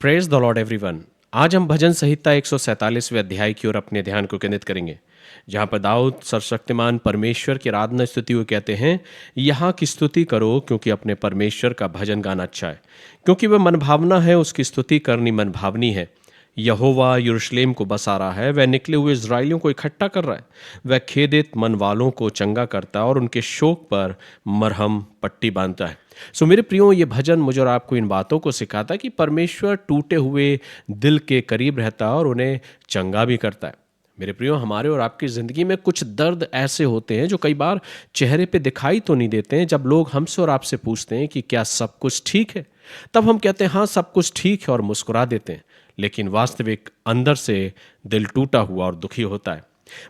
Praise the Lord everyone. आज हम भजन संहिता 147वें अध्याय की ओर अपने ध्यान को केंद्रित करेंगे, जहाँ पर दाऊद सर्वशक्तिमान परमेश्वर की आराधना स्तुति को कहते हैं, यहाँ की स्तुति करो क्योंकि अपने परमेश्वर का भजन गाना अच्छा है, क्योंकि वह मनभावना है, उसकी स्तुति करनी मनभावनी है। यहोवा यरूशलेम को बसा रहा है, वह निकले हुए इज़राइलियों को इकट्ठा कर रहा है। वह खेदित मन वालों को चंगा करता है और उनके शोक पर मरहम पट्टी बांधता है। सो मेरे प्रियो, ये भजन मुझे और आपको इन बातों को सिखाता है कि परमेश्वर टूटे हुए दिल के करीब रहता है और उन्हें चंगा भी करता है। मेरे प्रियो, हमारे और आपकी ज़िंदगी में कुछ दर्द ऐसे होते हैं जो कई बार चेहरे पे दिखाई तो नहीं देते हैं। जब लोग हमसे और आपसे पूछते हैं कि क्या सब कुछ ठीक है, तब हम कहते हैं हाँ सब कुछ ठीक है और मुस्कुरा देते हैं, लेकिन वास्तविक अंदर से दिल टूटा हुआ और दुखी होता है।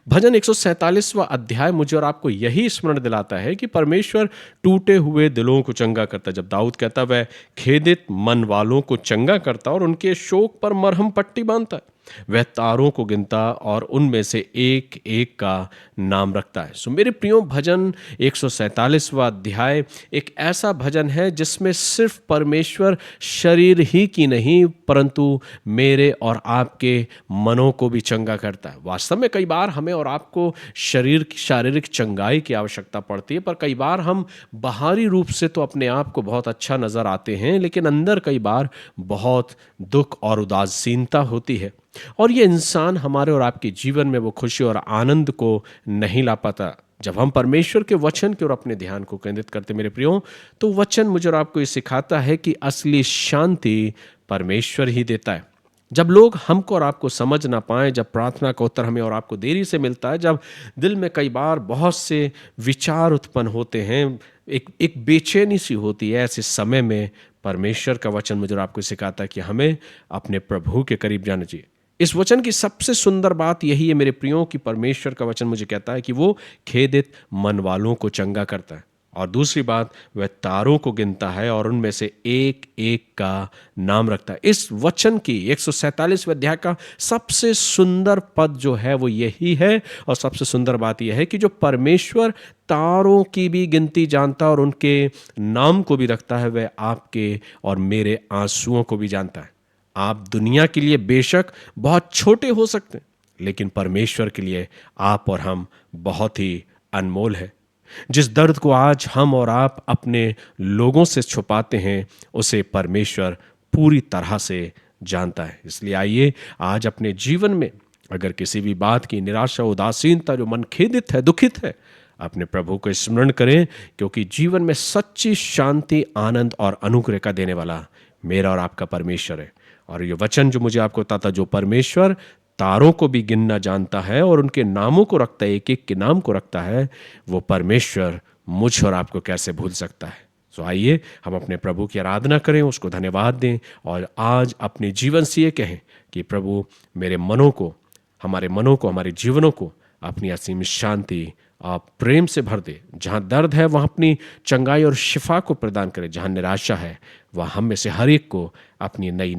भजन 147वां अध्याय मुझे और आपको यही स्मरण दिलाता है कि परमेश्वर टूटे हुए दिलों को चंगा करता है। जब दाऊद कहता है वह खेदित मन वालों को चंगा करता और उनके शोक पर मरहम पट्टी बांधता है, वह तारों को गिनता और उनमें से एक एक का नाम रखता है। सो मेरे प्रियो, भजन 147वां अध्याय एक ऐसा भजन है जिसमें सिर्फ परमेश्वर शरीर ही की नहीं परंतु मेरे और आपके मनों को भी चंगा करता है। वास्तव में कई बार हमें और आपको शरीर की शारीरिक चंगाई की आवश्यकता पड़ती है, पर कई बार हम बाहरी रूप से तो अपने आप को बहुत अच्छा नजर आते हैं, लेकिन अंदर कई बार बहुत दुख और उदासीनता होती है और ये इंसान हमारे और आपके जीवन में वो खुशी और आनंद को नहीं ला पाता। जब हम परमेश्वर के वचन की ओर अपने ध्यान को केंद्रित करते मेरे प्रियो, तो वचन मुझे और आपको ये सिखाता है कि असली शांति परमेश्वर ही देता है। जब लोग हमको और आपको समझ ना पाएं, जब प्रार्थना का उत्तर हमें और आपको देरी से मिलता है, जब दिल में कई बार बहुत से विचार उत्पन्न होते हैं, एक बेचैनी सी होती है, ऐसे समय में परमेश्वर का वचन मुझे और आपको सिखाता है कि हमें अपने प्रभु के करीब जाना चाहिए। इस वचन की सबसे सुंदर बात यही है मेरे प्रियो कि परमेश्वर का वचन मुझे कहता है कि वो खेदित मन वालों को चंगा करता है, और दूसरी बात, वह तारों को गिनता है और उनमें से एक एक का नाम रखता है। इस वचन की 147वें अध्याय का सबसे सुंदर पद जो है वो यही है, और सबसे सुंदर बात यह है कि जो परमेश्वर तारों की भी गिनती जानता है और उनके नाम को भी रखता है, वह आपके और मेरे आंसुओं को भी जानता है। आप दुनिया के लिए बेशक बहुत छोटे हो सकते हैं, लेकिन परमेश्वर के लिए आप और हम बहुत ही अनमोल है। जिस दर्द को आज हम और आप अपने लोगों से छुपाते हैं, उसे परमेश्वर पूरी तरह से जानता है। इसलिए आइए आज अपने जीवन में अगर किसी भी बात की निराशा, उदासीनता, जो मन खेदित है, दुखित है, अपने प्रभु को स्मरण करें, क्योंकि जीवन में सच्ची शांति, आनंद और अनुग्रह का देने वाला मेरा और आपका परमेश्वर है। और ये वचन जो मुझे आपको बताता, जो परमेश्वर तारों को भी गिनना जानता है और उनके नामों को रखता है, एक एक के नाम को रखता है, वो परमेश्वर मुझ और आपको कैसे भूल सकता है। तो आइए हम अपने प्रभु की आराधना करें, उसको धन्यवाद दें और आज अपने जीवन से ये कहें कि प्रभु मेरे मनों को, हमारे मनों को, हमारे जीवनों को अपनी असीम शांति आप प्रेम से भर दे। जहाँ दर्द है वहाँ अपनी चंगाई और शिफा को प्रदान करे, जहाँ निराशा है वहाँ हम में से हर एक को अपनी नई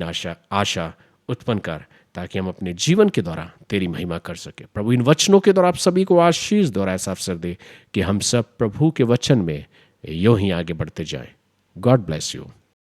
आशा उत्पन्न कर, ताकि हम अपने जीवन के द्वारा तेरी महिमा कर सके। प्रभु इन वचनों के द्वारा आप सभी को आशीष दो, ऐसा अवसर दे कि हम सब प्रभु के वचन में यूं ही आगे बढ़ते जाएं। God bless you.